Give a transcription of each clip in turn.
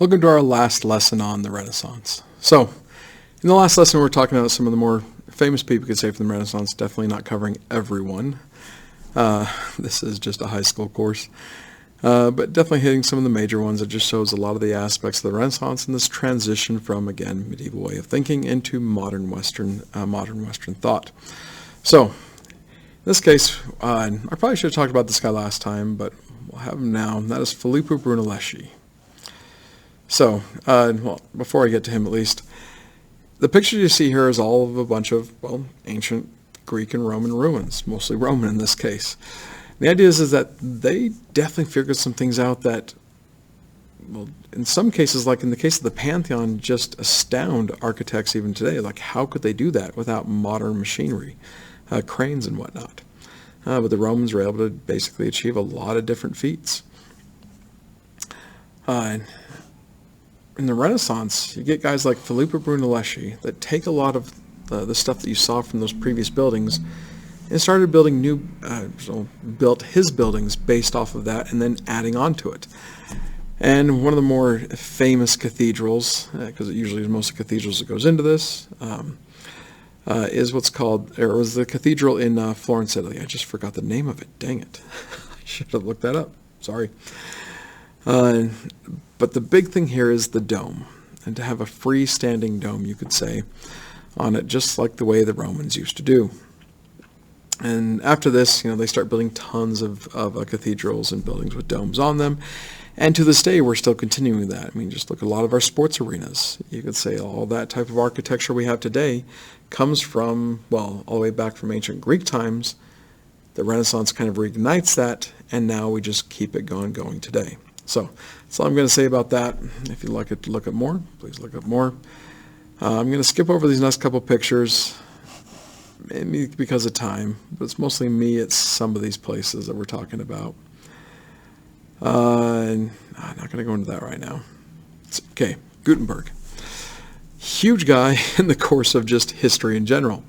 Welcome to our last lesson on the Renaissance. So, in the last lesson we were talking about some of the more famous people you could say from the Renaissance, definitely not covering everyone. This is just a high school course. But definitely hitting some of the major ones. It just shows a lot of the aspects of the Renaissance and this transition from, again, medieval way of thinking into modern Western thought. So, in this case, I probably should have talked about this guy last time, but we'll have him now. And that is Filippo Brunelleschi. So, well, before I get to him at least, the picture you see here is all of a bunch of, well, ancient Greek and Roman ruins, mostly Roman in this case. The idea is that they definitely figured some things out that, well, in some cases, like in the case of the Pantheon, just astound architects even today. Like, how could they do that without modern machinery, cranes and whatnot? But the Romans were able to basically achieve a lot of different feats. In the Renaissance, you get guys like Filippo Brunelleschi that take a lot of the stuff that you saw from those previous buildings and started building built his buildings based off of that and then adding on to it. And one of the more famous cathedrals, because it usually is most of the cathedrals that goes into this, is what's called, or was the cathedral in Florence, Italy. I just forgot the name of it. Dang it. I should have looked that up. Sorry. But the big thing here is the dome, and to have a freestanding dome, you could say, on it, just like the way the Romans used to do. And after this, they start building tons of cathedrals and buildings with domes on them. And to this day, we're still continuing that. I mean, just look at a lot of our sports arenas. You could say all that type of architecture we have today comes from, well, all the way back from ancient Greek times. The Renaissance kind of reignites that, and now we just keep it going today. So that's all I'm going to say about that. If you'd like to look at more, please look up more. I'm going to skip over these next couple pictures, maybe because of time, but it's mostly me at some of these places that we're talking about. And I'm not going to go into that right now. Okay, Gutenberg. Huge guy in the course of just history in general.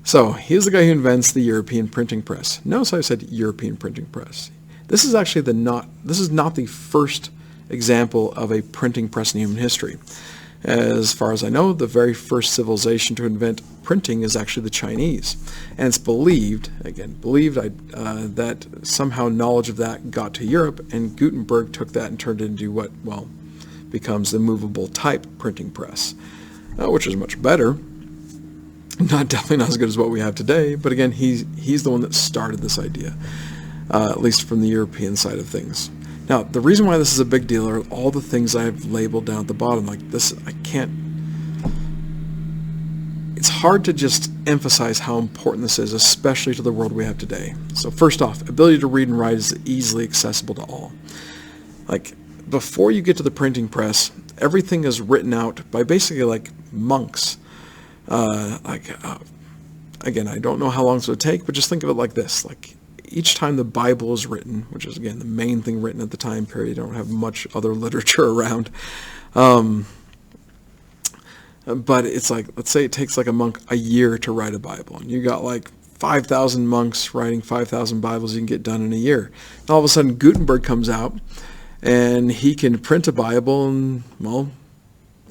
So he's the guy who invents the European printing press. Notice I said European printing press. This is actually not the first example of a printing press in human history. As far as I know, the very first civilization to invent printing is actually the Chinese. And it's believed that somehow knowledge of that got to Europe, and Gutenberg took that and turned it into what, well, becomes the movable type printing press, which is much better. Definitely not as good as what we have today, but again, he's the one that started this idea. At least from the European side of things. Now, the reason why this is a big deal are all the things I've labeled down at the bottom. Like this, it's hard to just emphasize how important this is, especially to the world we have today. So first off, ability to read and write is easily accessible to all. Like, before you get to the printing press, everything is written out by basically like monks. Again, I don't know how long this would take, but just think of it like this. Like, each time the Bible is written, which is, again, the main thing written at the time period, you don't have much other literature around. But it's like, let's say it takes like a monk a year to write a Bible. And you got like 5,000 monks writing 5,000 Bibles you can get done in a year. And all of a sudden, Gutenberg comes out, and he can print a Bible in, well,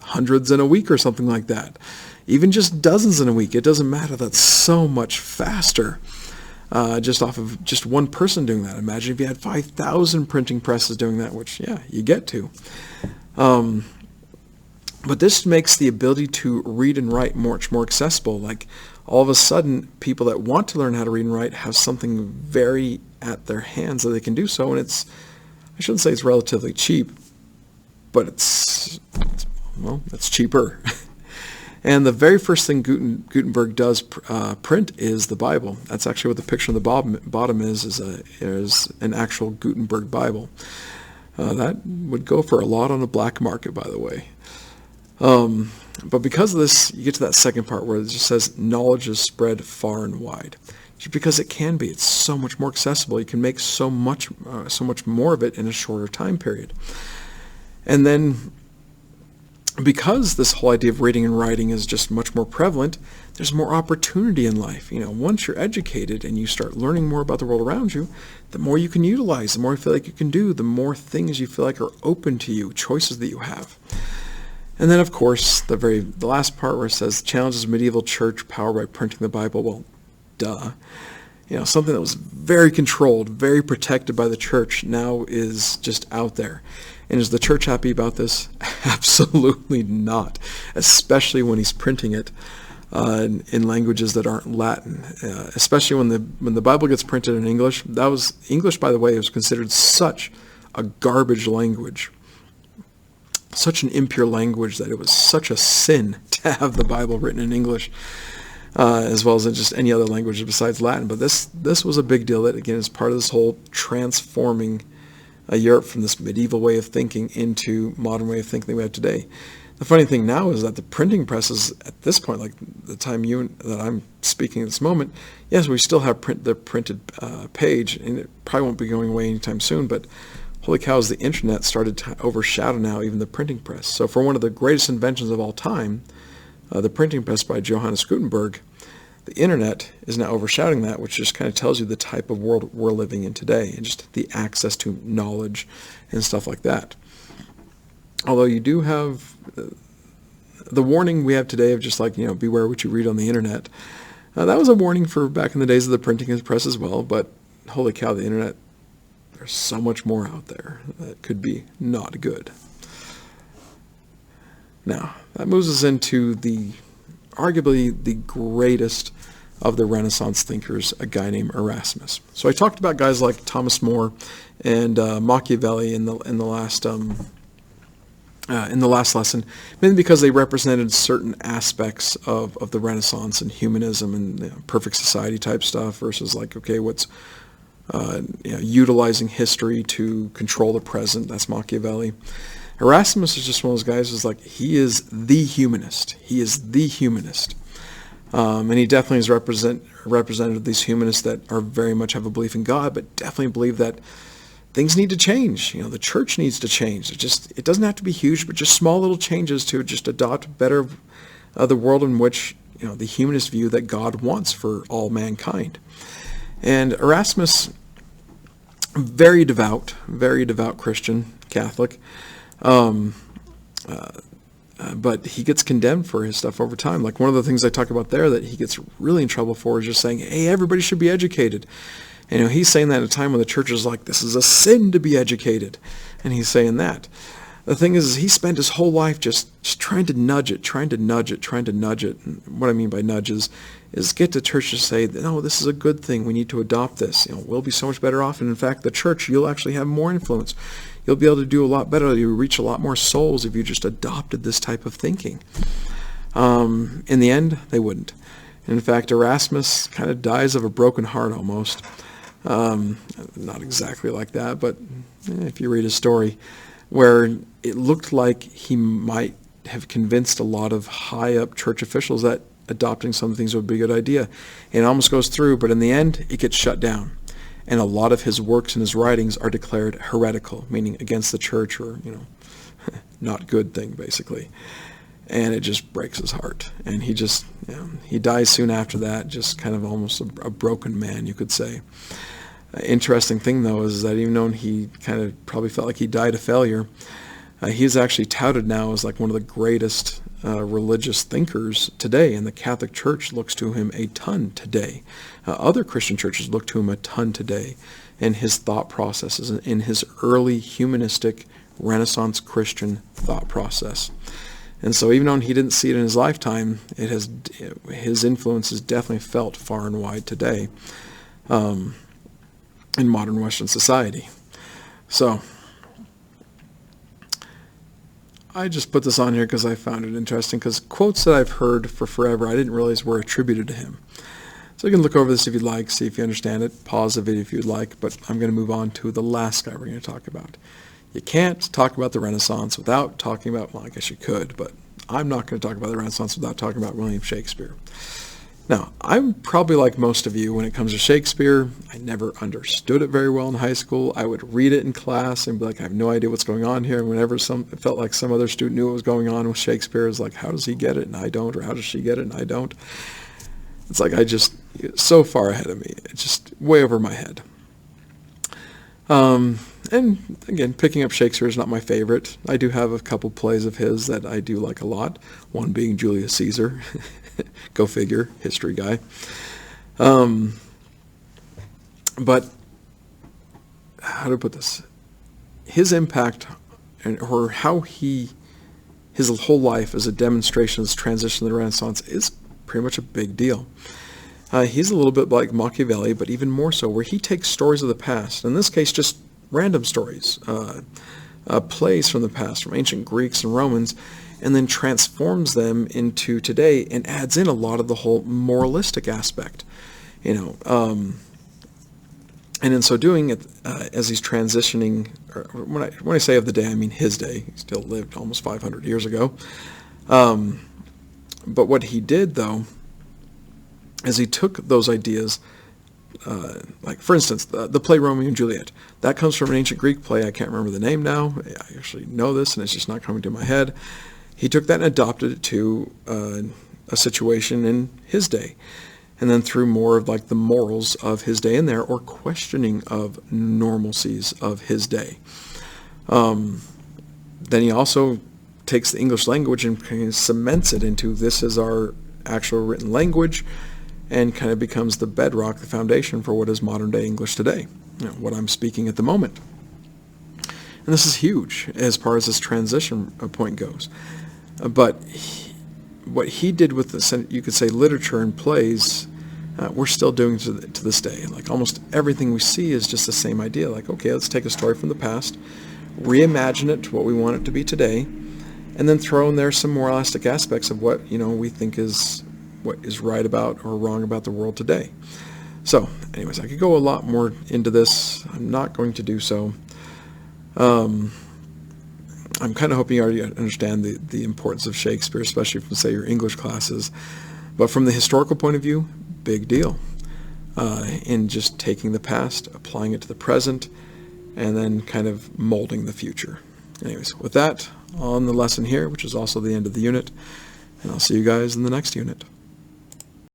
hundreds in a week or something like that. Even just dozens in a week. It doesn't matter. That's so much faster. Just off of just one person doing that. Imagine if you had 5,000 printing presses doing that, which, yeah, you get to. But this makes the ability to read and write much more accessible. Like, all of a sudden, people that want to learn how to read and write have something very at their hands that they can do so. And I shouldn't say it's relatively cheap, but it's cheaper. And the very first thing Gutenberg does print is the Bible. That's actually what the picture on the bottom is an actual Gutenberg Bible. That would go for a lot on the black market, by the way. But because of this, you get to that second part where it just says knowledge is spread far and wide. Just because it can be. It's so much more accessible. You can make so much more of it in a shorter time period. And then because this whole idea of reading and writing is just much more prevalent, there's more opportunity in life. Once you're educated and you start learning more about the world around you, the more you can utilize, the more you feel like you can do, the more things you feel like are open to you, choices that you have. And then, of course, the last part where it says, challenges medieval church power by printing the Bible. Well, duh. Something that was very controlled, very protected by the church now is just out there. And is the church happy about this? Absolutely not, especially when he's printing it in languages that aren't Latin. Especially when the Bible gets printed in English. English, by the way, was considered such a garbage language, such an impure language, that it was such a sin to have the Bible written in English, as well as in just any other language besides Latin. But this was a big deal that, again, is part of this whole transforming Europe from this medieval way of thinking into modern way of thinking that we have today. The funny thing now is that the printing presses at this point, like the time that I'm speaking at this moment, yes, we still have the printed page, and it probably won't be going away anytime soon, but holy cows, the internet started to overshadow now even the printing press. So for one of the greatest inventions of all time, the printing press by Johannes Gutenberg, the internet is now overshadowing that, which just kind of tells you the type of world we're living in today, and just the access to knowledge and stuff like that. Although you do have the warning we have today of just like, beware what you read on the internet. That was a warning for back in the days of the printing press as well, but holy cow, the internet, there's so much more out there that could be not good. Now, that moves us into arguably the greatest of the Renaissance thinkers, a guy named Erasmus. So I talked about guys like Thomas More and Machiavelli in the last lesson, mainly because they represented certain aspects of the Renaissance and humanism and perfect society type stuff versus like, okay, what's utilizing history to control the present. That's Machiavelli. Erasmus is just one of those guys who's like, he is the humanist. He is the humanist. And he definitely is representative of these humanists that are very much have a belief in God, but definitely believe that things need to change. The church needs to change. It doesn't have to be huge, but just small little changes to just adopt better the world in which, the humanist view that God wants for all mankind. And Erasmus, very devout Christian, Catholic, but he gets condemned for his stuff over time. Like one of the things I talk about there that he gets really in trouble for is just saying, hey, everybody should be educated. And he's saying that at a time when the church is like, this is a sin to be educated. And he's saying that. The thing is he spent his whole life just trying to nudge it. And what I mean by nudges is get the church to say, no, this is a good thing. We need to adopt this. We'll be so much better off. And in fact, the church, you'll actually have more influence. You'll be able to do a lot better. You'll reach a lot more souls if you just adopted this type of thinking. In the end, they wouldn't. In fact, Erasmus kind of dies of a broken heart almost. Not exactly like that, but if you read his story, where it looked like he might have convinced a lot of high-up church officials that adopting some things would be a good idea. And it almost goes through, but in the end, it gets shut down. And a lot of his works and his writings are declared heretical, meaning against the church or, not good thing, basically. And it just breaks his heart. And he just, he dies soon after that, just kind of almost a broken man, you could say. Interesting thing, though, is that even though he kind of probably felt like he died a failure, he's actually touted now as like one of the greatest religious thinkers today, and the Catholic Church looks to him a ton today. Other Christian churches look to him a ton today in his thought processes, in his early humanistic Renaissance Christian thought process. And so even though he didn't see it in his lifetime, his influence is definitely felt far and wide today in modern Western society. So I just put this on here because I found it interesting, because quotes that I've heard for forever I didn't realize were attributed to him. So you can look over this if you'd like, see if you understand it, pause the video if you'd like, but I'm going to move on to the last guy we're going to talk about. You can't talk about the Renaissance without talking about, well, I guess you could, but I'm not going to talk about the Renaissance without talking about William Shakespeare. Now, I'm probably like most of you when it comes to Shakespeare. I never understood it very well in high school. I would read it in class and be like, I have no idea what's going on here. And whenever it felt like some other student knew what was going on with Shakespeare, it's like, how does he get it and I don't? Or how does she get it and I don't? It's like so far ahead of me. It's just way over my head. And again, picking up Shakespeare is not my favorite. I do have a couple plays of his that I do like a lot. One being Julius Caesar. Go figure, history guy. But how to put this? His impact, or how his whole life as a demonstration of this transition to the Renaissance is pretty much a big deal. He's a little bit like Machiavelli, but even more so, where he takes stories of the past, in this case just random stories, plays from the past, from ancient Greeks and Romans, and then transforms them into today and adds in a lot of the whole moralistic aspect. And in so doing, as he's transitioning, or when I say of the day, I mean his day. He still lived almost 500 years ago. But what he did, though, is he took those ideas, like, for instance, the play Romeo and Juliet. That comes from an ancient Greek play. I can't remember the name now. I actually know this, and it's just not coming to my head. He took that and adopted it to a situation in his day, and then threw more of like the morals of his day in there, or questioning of normalcies of his day. Then he also takes the English language and kind of cements it into this is our actual written language, and kind of becomes the bedrock, the foundation for what is modern day English today, what I'm speaking at the moment. And this is huge as far as this transition point goes. But what he did with the, you could say, literature and plays, we're still doing to this day. Like almost everything we see is just the same idea. Like, okay, let's take a story from the past, reimagine it to what we want it to be today, and then throw in there some moralistic aspects of what we think is what is right about or wrong about the world today. So, anyways, I could go a lot more into this. I'm not going to do so. I'm kind of hoping you already understand the importance of Shakespeare, especially from, say, your English classes. But from the historical point of view, big deal. In just taking the past, applying it to the present, and then kind of molding the future. Anyways, with that, on the lesson here, which is also the end of the unit, and I'll see you guys in the next unit.